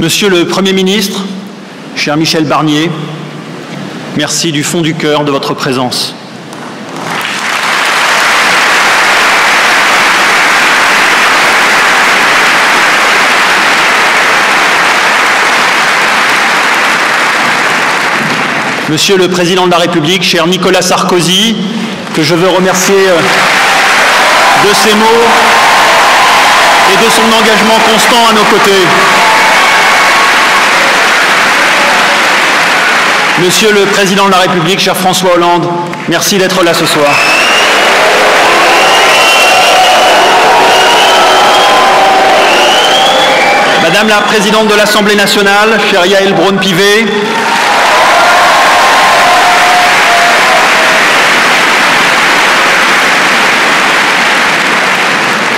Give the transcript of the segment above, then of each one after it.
Monsieur le Premier ministre, cher Michel Barnier, merci du fond du cœur de votre présence. Monsieur le Président de la République, cher Nicolas Sarkozy, que je veux remercier de ses mots et de son engagement constant à nos côtés. Monsieur le Président de la République, cher François Hollande, merci d'être là ce soir. Madame la Présidente de l'Assemblée nationale, chère Yaël Braun-Pivet,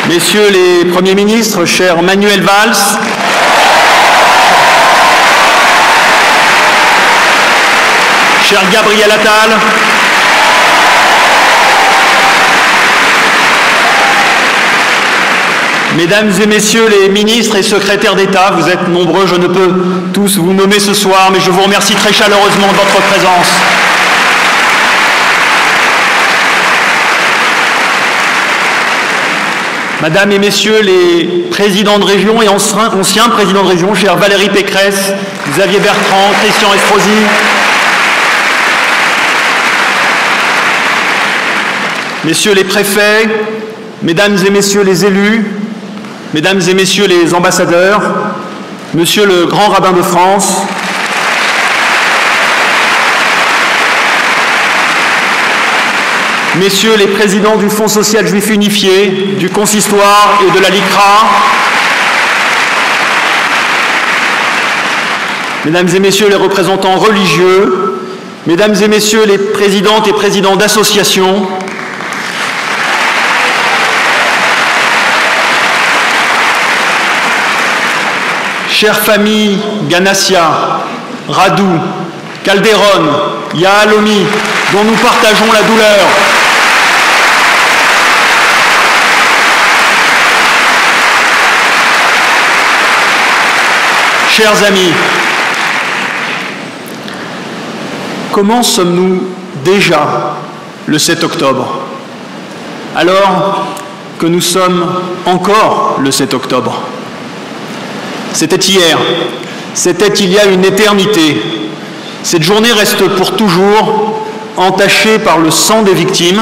Messieurs les Premiers ministres, cher Manuel Valls, cher Gabriel Attal, Mesdames et Messieurs les ministres et secrétaires d'État, vous êtes nombreux, je ne peux tous vous nommer ce soir, mais je vous remercie très chaleureusement de votre présence. Madame et Messieurs les présidents de région et anciens présidents de région, chers Valérie Pécresse, Xavier Bertrand, Christian Estrosi, Messieurs les préfets, Mesdames et Messieurs les élus, Mesdames et Messieurs les ambassadeurs, Monsieur le Grand Rabbin de France, Messieurs les présidents du Fonds social juif unifié, du Consistoire et de la LICRA, Mesdames et Messieurs les représentants religieux, Mesdames et Messieurs les présidentes et présidents d'associations, chères familles Ganassia, Radou, Calderon, Yahalomi, dont nous partageons la douleur, chers amis, comment sommes-nous déjà le 7 octobre, alors que nous sommes encore le 7 octobre? C'était hier, c'était il y a une éternité. Cette journée reste pour toujours entachée par le sang des victimes,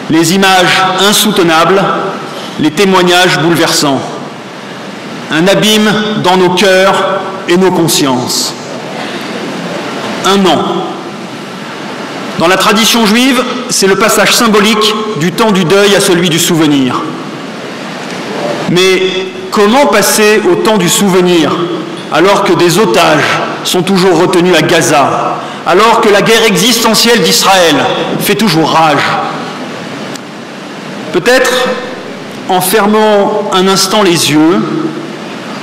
les images insoutenables, les témoignages bouleversants. Un abîme dans nos cœurs et nos consciences. Un an. Dans la tradition juive, c'est le passage symbolique du temps du deuil à celui du souvenir. Mais comment passer au temps du souvenir alors que des otages sont toujours retenus à Gaza, alors que la guerre existentielle d'Israël fait toujours rage? Peut-être en fermant un instant les yeux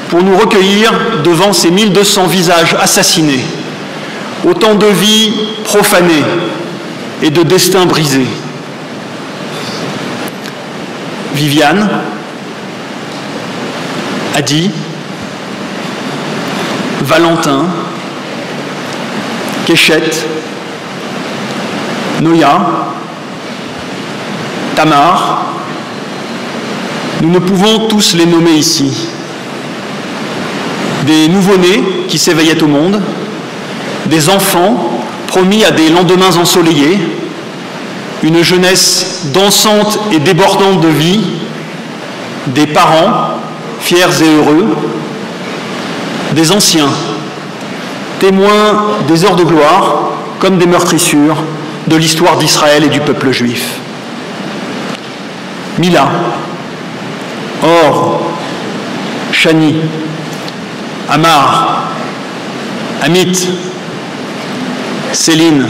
pour nous recueillir devant ces 1200 visages assassinés, autant de vies profanées et de destins brisés. Viviane, Adi, Valentin, Keshet, Noya, Tamar, nous ne pouvons tous les nommer ici. Des nouveau-nés qui s'éveillaient au monde, des enfants promis à des lendemains ensoleillés, une jeunesse dansante et débordante de vie, des parents fiers et heureux, des anciens, témoins des heures de gloire, comme des meurtrissures de l'histoire d'Israël et du peuple juif. Mila, Or, Shani, Amar, Amit, Céline,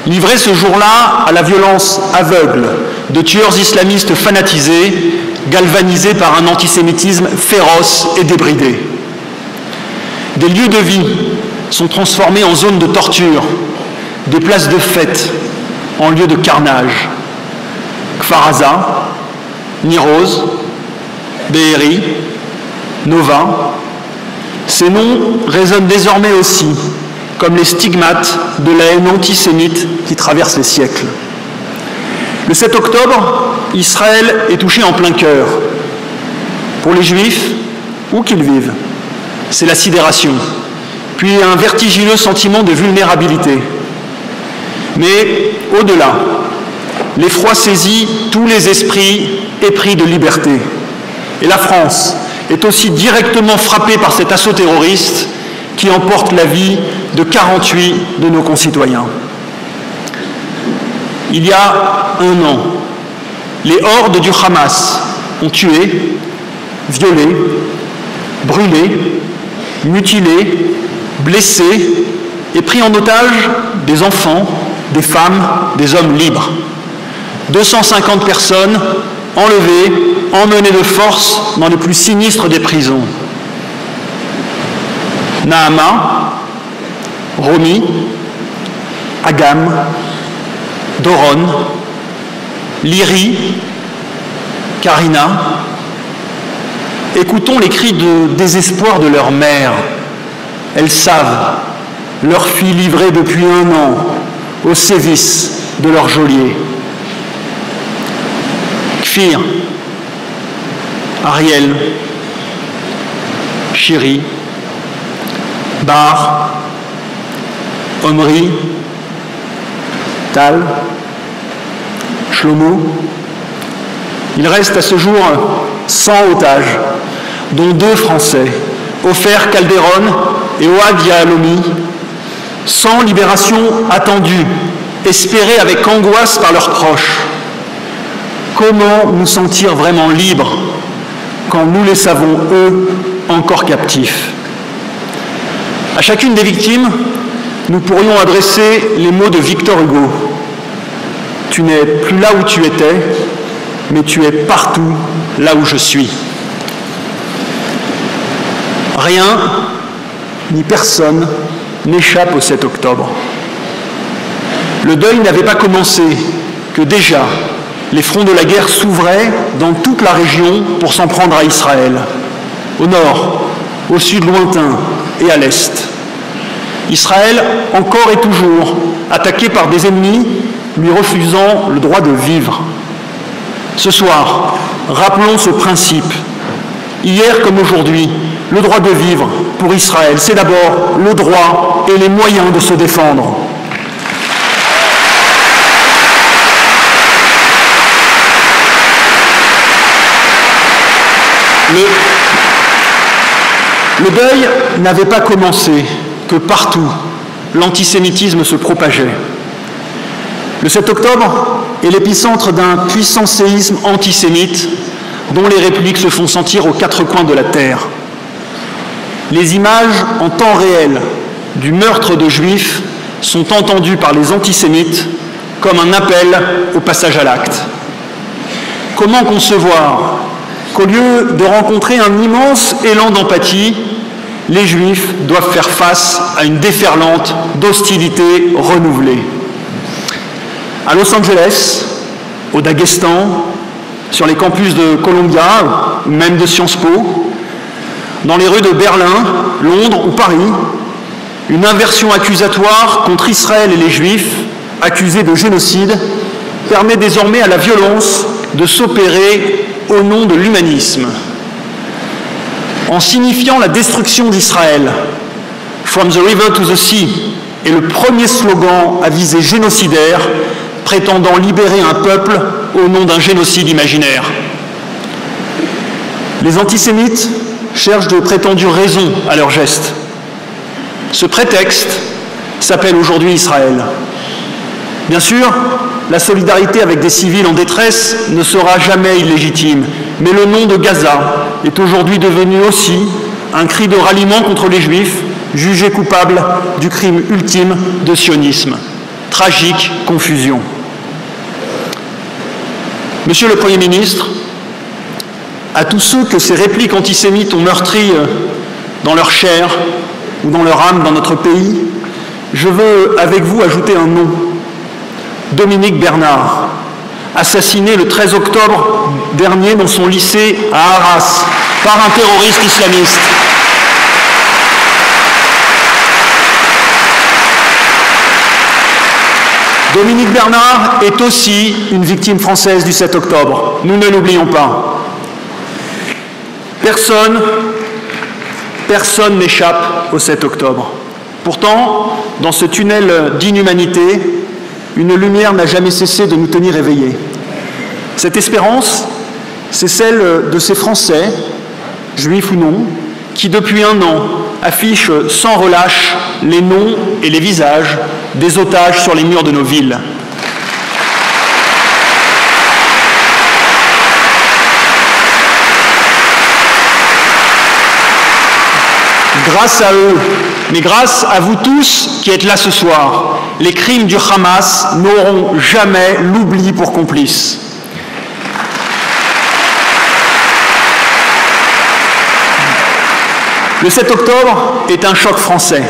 livrés ce jour-là à la violence aveugle de tueurs islamistes fanatisés, galvanisés par un antisémitisme féroce et débridé. Des lieux de vie sont transformés en zones de torture, des places de fête en lieux de carnage. Kfar Aza, Niroz, Be'eri, Nova, Ces noms résonnent désormais aussi comme les stigmates de la haine antisémite qui traverse les siècles. Le 7 octobre, Israël est touché en plein cœur. Pour les Juifs, où qu'ils vivent, c'est la sidération, puis un vertigineux sentiment de vulnérabilité. Mais au-delà, l'effroi saisit tous les esprits épris de liberté. Et la France est aussi directement frappée par cet assaut terroriste qui emporte la vie de 48 de nos concitoyens. Il y a un an, les hordes du Hamas ont tué, violé, brûlé, mutilé, blessé et pris en otage des enfants, des femmes, des hommes libres. 250 personnes enlevées, emmenées de force dans les plus sinistres des prisons. Nahama, Romy, Agam, Doron, Lyri, Karina. Écoutons les cris de désespoir de leur mère. Elles savent, leur fille livrée depuis 1 an aux sévices de leur geôlier. Kfir, Ariel, Shiri, Bar, Omri, Tal, Shlomo. Il reste à ce jour 100 otages, dont 2 Français, Ofer Calderon et Ohad Yahalomi, 100 libérations attendues, espérées avec angoisse par leurs proches. Comment nous sentir vraiment libres quand nous les savons, eux, encore captifs? À chacune des victimes, nous pourrions adresser les mots de Victor Hugo. Tu n'es plus là où tu étais, mais tu es partout là où je suis. Rien, ni personne, n'échappe au 7 octobre. Le deuil n'avait pas commencé que déjà les fronts de la guerre s'ouvraient dans toute la région pour s'en prendre à Israël, au nord, au sud lointain et à l'est. Israël, encore et toujours, attaqué par des ennemis lui refusant le droit de vivre. Ce soir, rappelons ce principe. Hier comme aujourd'hui, le droit de vivre pour Israël, c'est d'abord le droit et les moyens de se défendre. Le deuil n'avait pas commencé que partout l'antisémitisme se propageait. Le 7 octobre est l'épicentre d'un puissant séisme antisémite dont les répliques se font sentir aux 4 coins de la terre. Les images en temps réel du meurtre de Juifs sont entendues par les antisémites comme un appel au passage à l'acte. Comment concevoir qu'au lieu de rencontrer un immense élan d'empathie, les Juifs doivent faire face à une déferlante d'hostilité renouvelée? À Los Angeles, au Daghestan, sur les campus de Columbia, ou même de Sciences Po, dans les rues de Berlin, Londres ou Paris, une inversion accusatoire contre Israël et les Juifs, accusés de génocide, permet désormais à la violence de s'opérer au nom de l'humanisme. En signifiant la destruction d'Israël, « From the river to the sea » est le premier slogan à visée génocidaire prétendant libérer un peuple au nom d'un génocide imaginaire. Les antisémites cherchent de prétendues raisons à leurs gestes. Ce prétexte s'appelle aujourd'hui Israël. Bien sûr, la solidarité avec des civils en détresse ne sera jamais illégitime, mais le nom de Gaza est aujourd'hui devenu aussi un cri de ralliement contre les Juifs, jugés coupables du crime ultime de sionisme. Tragique confusion. Monsieur le Premier ministre, à tous ceux que ces répliques antisémites ont meurtris dans leur chair ou dans leur âme dans notre pays, je veux avec vous ajouter un nom. Dominique Bernard, assassiné le 13 octobre dernier dans son lycée à Arras par un terroriste islamiste. Dominique Bernard est aussi une victime française du 7 octobre. Nous ne l'oublions pas. Personne n'échappe au 7 octobre. Pourtant, dans ce tunnel d'inhumanité, une lumière n'a jamais cessé de nous tenir éveillés. Cette espérance, c'est celle de ces Français, juifs ou non, qui depuis 1 an affichent sans relâche les noms et les visages des otages sur les murs de nos villes. Grâce à eux, mais grâce à vous tous qui êtes là ce soir, les crimes du Hamas n'auront jamais l'oubli pour complice. Le 7 octobre est un choc français.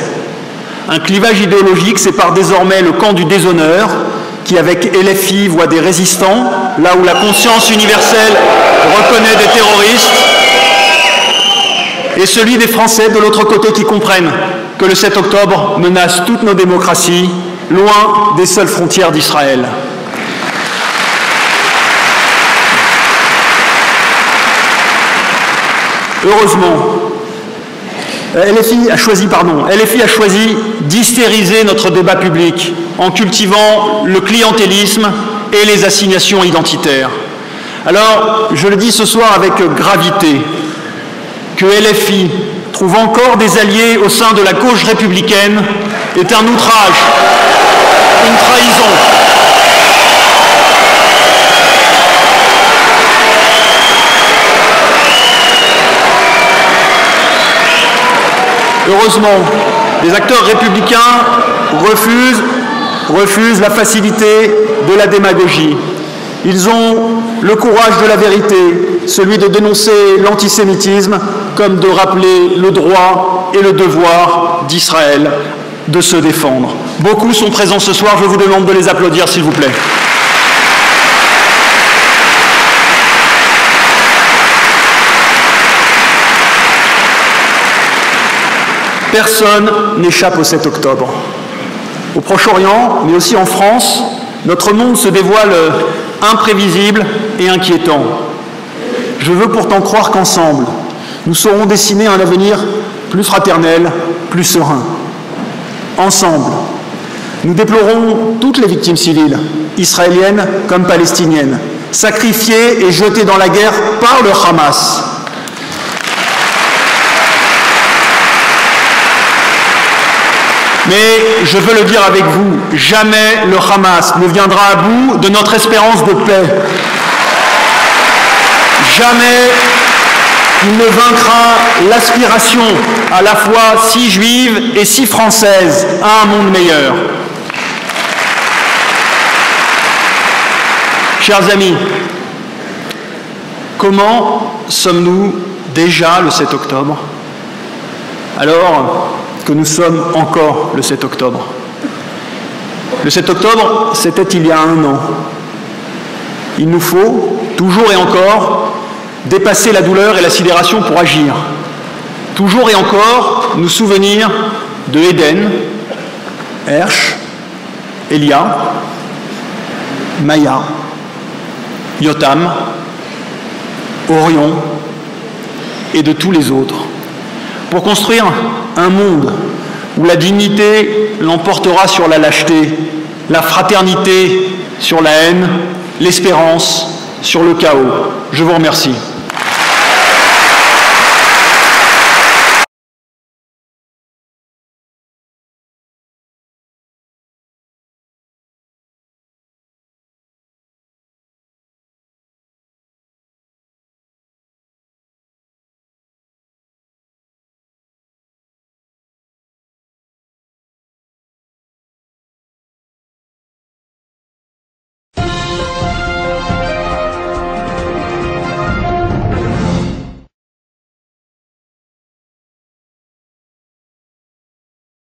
Un clivage idéologique sépare désormais le camp du déshonneur, qui avec LFI voit des résistants, là où la conscience universelle reconnaît des terroristes, et celui des Français de l'autre côté qui comprennent que le 7 octobre menace toutes nos démocraties, loin des seules frontières d'Israël. Heureusement, LFI a choisi d'hystériser notre débat public en cultivant le clientélisme et les assignations identitaires. Alors, je le dis ce soir avec gravité, que LFI trouve encore des alliés au sein de la gauche républicaine est un outrage, une trahison. Heureusement, les acteurs républicains refusent la facilité de la démagogie. Ils ont le courage de la vérité, celui de dénoncer l'antisémitisme, comme de rappeler le droit et le devoir d'Israël de se défendre. Beaucoup sont présents ce soir, je vous demande de les applaudir, s'il vous plaît. Personne n'échappe au 7 octobre. Au Proche-Orient, mais aussi en France, notre monde se dévoile imprévisible et inquiétant. Je veux pourtant croire qu'ensemble, nous saurons dessiner un avenir plus fraternel, plus serein. Ensemble, nous déplorons toutes les victimes civiles, israéliennes comme palestiniennes, sacrifiées et jetées dans la guerre par le Hamas. Mais je veux le dire avec vous, jamais le Hamas ne viendra à bout de notre espérance de paix. Jamais il ne vaincra l'aspiration à la fois si juive et si française à un monde meilleur. Chers amis, comment sommes-nous déjà le 7 octobre, alors que nous sommes encore le 7 octobre? Le 7 octobre, c'était il y a 1 an. Il nous faut, toujours et encore, dépasser la douleur et la sidération pour agir. Toujours et encore, nous souvenir de Eden, Hersch, Elia, Maya, Yotam, Orion et de tous les autres, pour construire un monde où la dignité l'emportera sur la lâcheté, la fraternité sur la haine, l'espérance sur le chaos. Je vous remercie.